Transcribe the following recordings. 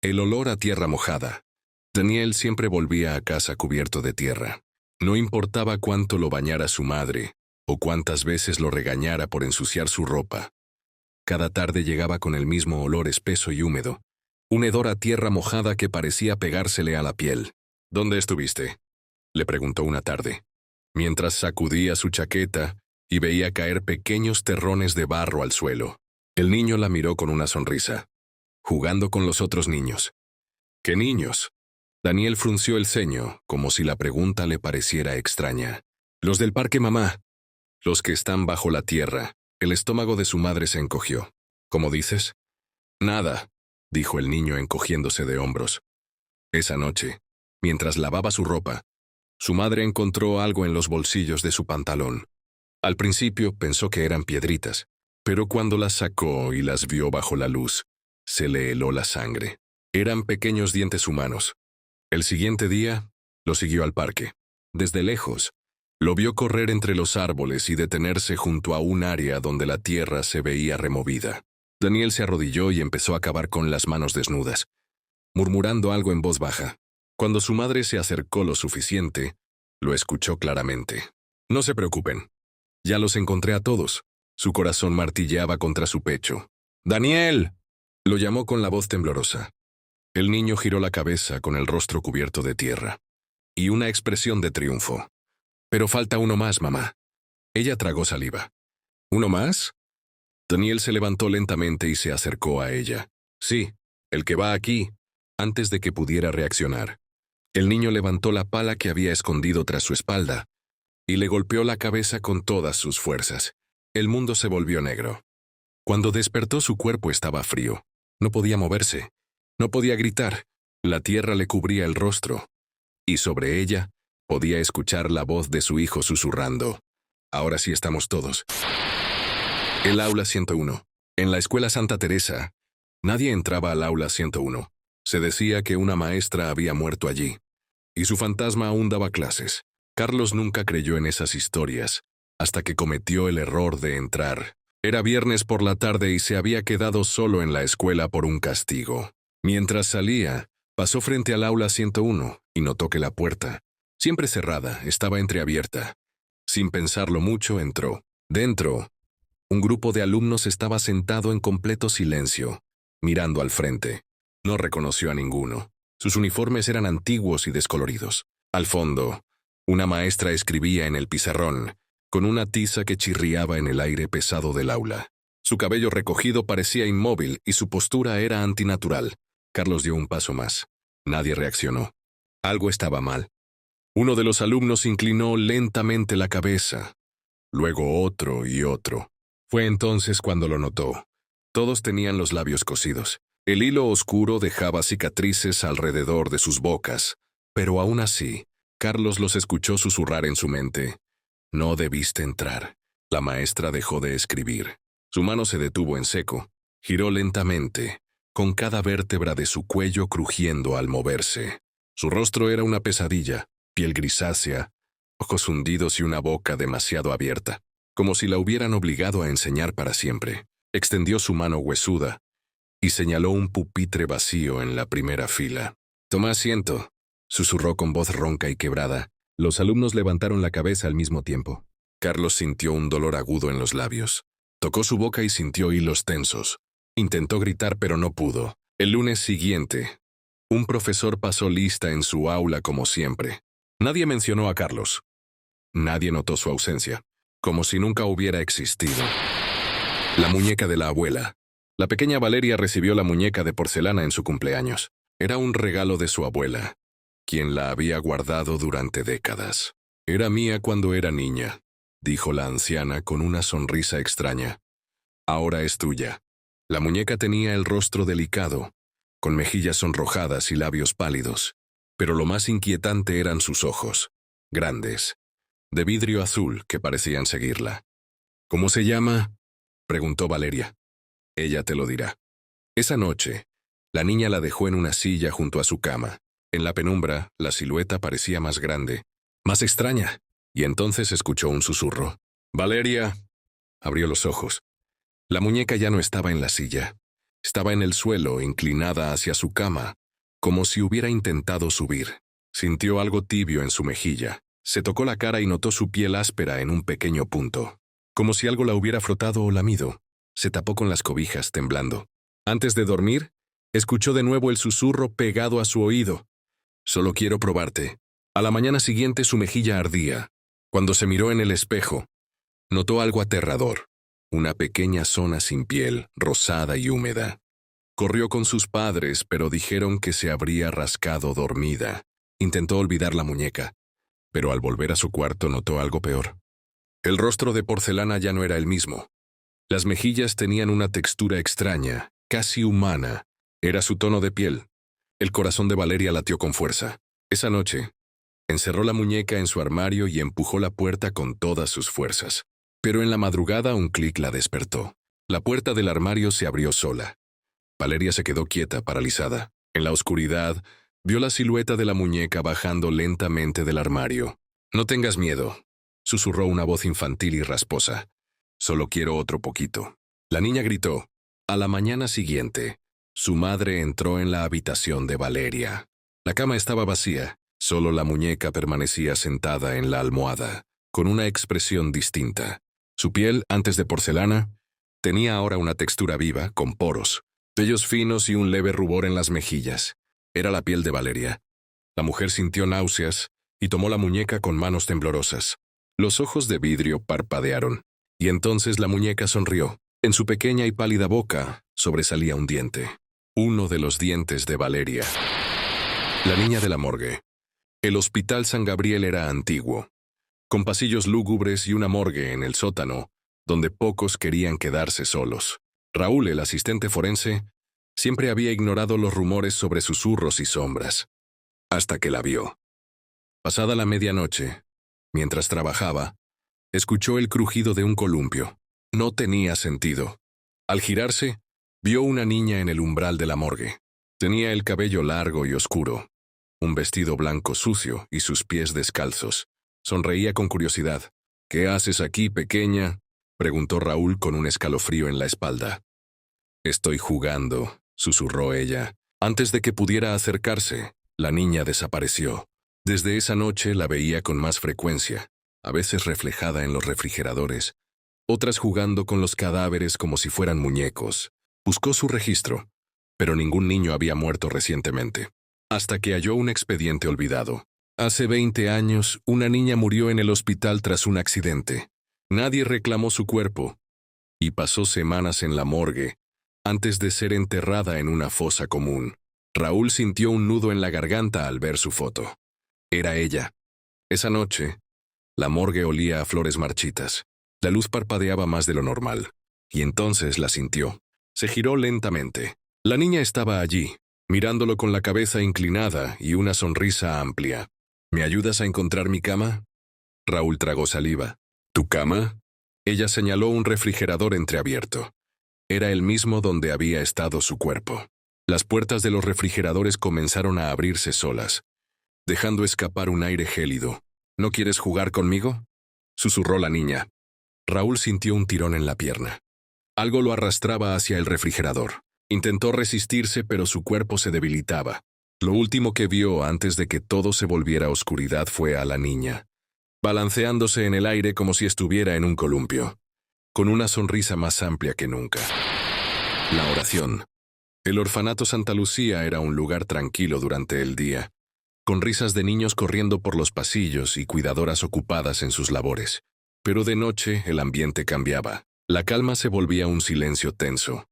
El olor a tierra mojada. Daniel siempre volvía a casa cubierto de tierra. No importaba cuánto lo bañara su madre, o cuántas veces lo regañara por ensuciar su ropa. Cada tarde llegaba con el mismo olor espeso y húmedo. Un hedor a tierra mojada que parecía pegársele a la piel. ¿Dónde estuviste?, le preguntó una tarde, mientras sacudía su chaqueta y veía caer pequeños terrones de barro al suelo. El niño la miró con una sonrisa. Jugando con los otros niños. ¿Qué niños? Daniel frunció el ceño, como si la pregunta le pareciera extraña. Los del parque, mamá. Los que están bajo la tierra. El estómago de su madre se encogió. ¿Cómo dices? Nada, dijo el niño encogiéndose de hombros. Esa noche, mientras lavaba su ropa, su madre encontró algo en los bolsillos de su pantalón. Al principio pensó que eran piedritas, pero cuando las sacó y las vio bajo la luz, se le heló la sangre. Eran pequeños dientes humanos. El siguiente día, lo siguió al parque. Desde lejos, lo vio correr entre los árboles y detenerse junto a un área donde la tierra se veía removida. Daniel se arrodilló y empezó a cavar con las manos desnudas, murmurando algo en voz baja. Cuando su madre se acercó lo suficiente, lo escuchó claramente. No se preocupen. Ya los encontré a todos. Su corazón martilleaba contra su pecho. ¡Daniel!, lo llamó con la voz temblorosa. El niño giró la cabeza con el rostro cubierto de tierra. Y una expresión de triunfo. Pero falta uno más, mamá. Ella tragó saliva. ¿Uno más? Daniel se levantó lentamente y se acercó a ella. Sí, el que va aquí, antes de que pudiera reaccionar. El niño levantó la pala que había escondido tras su espalda y le golpeó la cabeza con todas sus fuerzas. El mundo se volvió negro. Cuando despertó, su cuerpo estaba frío. No podía moverse. No podía gritar. La tierra le cubría el rostro. Y sobre ella podía escuchar la voz de su hijo susurrando. Ahora sí estamos todos. El aula 101. En la escuela Santa Teresa, nadie entraba al aula 101. Se decía que una maestra había muerto allí, y su fantasma aún daba clases. Carlos nunca creyó en esas historias, hasta que cometió el error de entrar. Era viernes por la tarde y se había quedado solo en la escuela por un castigo. Mientras salía, pasó frente al aula 101 y notó que la puerta, siempre cerrada, estaba entreabierta. Sin pensarlo mucho, entró. Dentro, un grupo de alumnos estaba sentado en completo silencio, mirando al frente. No reconoció a ninguno. Sus uniformes eran antiguos y descoloridos. Al fondo, una maestra escribía en el pizarrón, con una tiza que chirriaba en el aire pesado del aula. Su cabello recogido parecía inmóvil y su postura era antinatural. Carlos dio un paso más. Nadie reaccionó. Algo estaba mal. Uno de los alumnos inclinó lentamente la cabeza. Luego otro y otro. Fue entonces cuando lo notó. Todos tenían los labios cosidos. El hilo oscuro dejaba cicatrices alrededor de sus bocas, pero aún así, Carlos los escuchó susurrar en su mente. No debiste entrar. La maestra dejó de escribir. Su mano se detuvo en seco. Giró lentamente, con cada vértebra de su cuello crujiendo al moverse. Su rostro era una pesadilla, piel grisácea, ojos hundidos y una boca demasiado abierta, como si la hubieran obligado a enseñar para siempre. Extendió su mano huesuda y señaló un pupitre vacío en la primera fila. «Toma asiento», susurró con voz ronca y quebrada. Los alumnos levantaron la cabeza al mismo tiempo. Carlos sintió un dolor agudo en los labios. Tocó su boca y sintió hilos tensos. Intentó gritar, pero no pudo. El lunes siguiente, un profesor pasó lista en su aula como siempre. Nadie mencionó a Carlos. Nadie notó su ausencia, como si nunca hubiera existido. La muñeca de la abuela. La pequeña Valeria recibió la muñeca de porcelana en su cumpleaños. Era un regalo de su abuela, quien la había guardado durante décadas. «Era mía cuando era niña», dijo la anciana con una sonrisa extraña. «Ahora es tuya». La muñeca tenía el rostro delicado, con mejillas sonrojadas y labios pálidos, pero lo más inquietante eran sus ojos, grandes, de vidrio azul que parecían seguirla. «¿Cómo se llama?», preguntó Valeria. «Ella te lo dirá». Esa noche, la niña la dejó en una silla junto a su cama. En la penumbra, la silueta parecía más grande, más extraña, y entonces escuchó un susurro. «Valeria». Abrió los ojos. La muñeca ya no estaba en la silla. Estaba en el suelo, inclinada hacia su cama, como si hubiera intentado subir. Sintió algo tibio en su mejilla. Se tocó la cara y notó su piel áspera en un pequeño punto, como si algo la hubiera frotado o lamido. Se tapó con las cobijas, temblando. Antes de dormir, escuchó de nuevo el susurro pegado a su oído. «Solo quiero probarte». A la mañana siguiente su mejilla ardía. Cuando se miró en el espejo, notó algo aterrador. Una pequeña zona sin piel, rosada y húmeda. Corrió con sus padres, pero dijeron que se habría rascado dormida. Intentó olvidar la muñeca, pero al volver a su cuarto notó algo peor. El rostro de porcelana ya no era el mismo. Las mejillas tenían una textura extraña, casi humana. Era su tono de piel. El corazón de Valeria latió con fuerza. Esa noche, encerró la muñeca en su armario y empujó la puerta con todas sus fuerzas. Pero en la madrugada un clic la despertó. La puerta del armario se abrió sola. Valeria se quedó quieta, paralizada. En la oscuridad, vio la silueta de la muñeca bajando lentamente del armario. «No tengas miedo», susurró una voz infantil y rasposa. «Solo quiero otro poquito». La niña gritó. A la mañana siguiente, su madre entró en la habitación de Valeria. La cama estaba vacía, solo la muñeca permanecía sentada en la almohada, con una expresión distinta. Su piel, antes de porcelana, tenía ahora una textura viva, con poros, vellos finos y un leve rubor en las mejillas. Era la piel de Valeria. La mujer sintió náuseas y tomó la muñeca con manos temblorosas. Los ojos de vidrio parpadearon, y entonces la muñeca sonrió. En su pequeña y pálida boca sobresalía un diente. Uno de los dientes de Valeria. La niña de la morgue. El Hospital San Gabriel era antiguo, con pasillos lúgubres y una morgue en el sótano, donde pocos querían quedarse solos. Raúl, el asistente forense, siempre había ignorado los rumores sobre susurros y sombras, hasta que la vio. Pasada la medianoche, mientras trabajaba, escuchó el crujido de un columpio. No tenía sentido. Al girarse, vio una niña en el umbral de la morgue. Tenía el cabello largo y oscuro, un vestido blanco sucio y sus pies descalzos. Sonreía con curiosidad. «¿Qué haces aquí, pequeña?», preguntó Raúl con un escalofrío en la espalda. «Estoy jugando», susurró ella. Antes de que pudiera acercarse, la niña desapareció. Desde esa noche la veía con más frecuencia, a veces reflejada en los refrigeradores, otras jugando con los cadáveres como si fueran muñecos. Buscó su registro, pero ningún niño había muerto recientemente, hasta que halló un expediente olvidado. Hace 20 años, una niña murió en el hospital tras un accidente. Nadie reclamó su cuerpo, y pasó semanas en la morgue, antes de ser enterrada en una fosa común. Raúl sintió un nudo en la garganta al ver su foto. Era ella. Esa noche, la morgue olía a flores marchitas. La luz parpadeaba más de lo normal, y entonces la sintió. Se giró lentamente. La niña estaba allí, mirándolo con la cabeza inclinada y una sonrisa amplia. «¿Me ayudas a encontrar mi cama?». Raúl tragó saliva. «¿Tu cama?». Ella señaló un refrigerador entreabierto. Era el mismo donde había estado su cuerpo. Las puertas de los refrigeradores comenzaron a abrirse solas, dejando escapar un aire gélido. «¿No quieres jugar conmigo?», susurró la niña. Raúl sintió un tirón en la pierna. Algo lo arrastraba hacia el refrigerador. Intentó resistirse, pero su cuerpo se debilitaba. Lo último que vio antes de que todo se volviera oscuridad fue a la niña, balanceándose en el aire como si estuviera en un columpio, con una sonrisa más amplia que nunca. La oración. El orfanato Santa Lucía era un lugar tranquilo durante el día, con risas de niños corriendo por los pasillos y cuidadoras ocupadas en sus labores. Pero de noche el ambiente cambiaba. La calma se volvía un silencio tenso,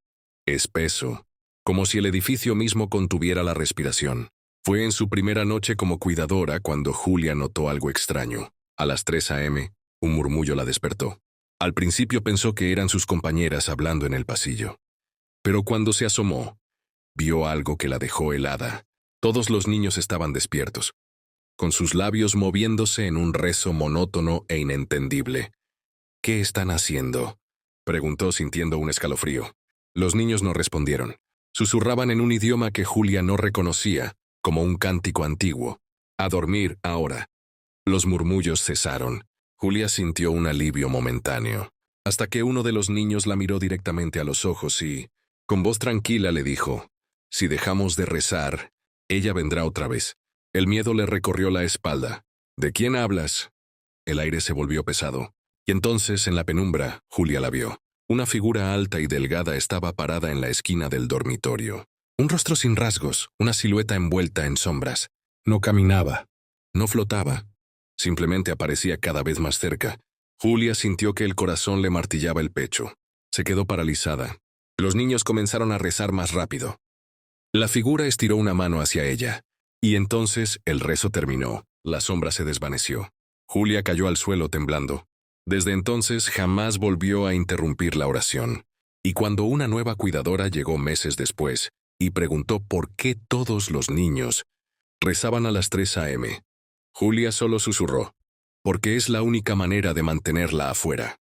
espeso, como si el edificio mismo contuviera la respiración. Fue en su primera noche como cuidadora cuando Julia notó algo extraño. A las 3 a.m., un murmullo la despertó. Al principio pensó que eran sus compañeras hablando en el pasillo. Pero cuando se asomó, vio algo que la dejó helada. Todos los niños estaban despiertos, con sus labios moviéndose en un rezo monótono e inentendible. «¿Qué están haciendo?», preguntó sintiendo un escalofrío. Los niños no respondieron. Susurraban en un idioma que Julia no reconocía, como un cántico antiguo. «A dormir ahora». Los murmullos cesaron. Julia sintió un alivio momentáneo, hasta que uno de los niños la miró directamente a los ojos y, Con voz tranquila le dijo, si dejamos de rezar, ella vendrá otra vez. El miedo le recorrió la espalda. ¿De quién hablas? El aire se volvió pesado. Y entonces, en la penumbra, Julia la vio. Una figura alta y delgada estaba parada en la esquina del dormitorio. Un rostro sin rasgos, una silueta envuelta en sombras. No caminaba, no flotaba. Simplemente aparecía cada vez más cerca. Julia sintió que el corazón le martillaba el pecho. Se quedó paralizada. Los niños comenzaron a rezar más rápido. La figura estiró una mano hacia ella. Y entonces el rezo terminó. La sombra se desvaneció. Julia cayó al suelo temblando. Desde entonces jamás volvió a interrumpir la oración. Y cuando una nueva cuidadora llegó meses después y preguntó por qué todos los niños rezaban a las 3 a.m., Julia solo susurró, porque es la única manera de mantenerla afuera.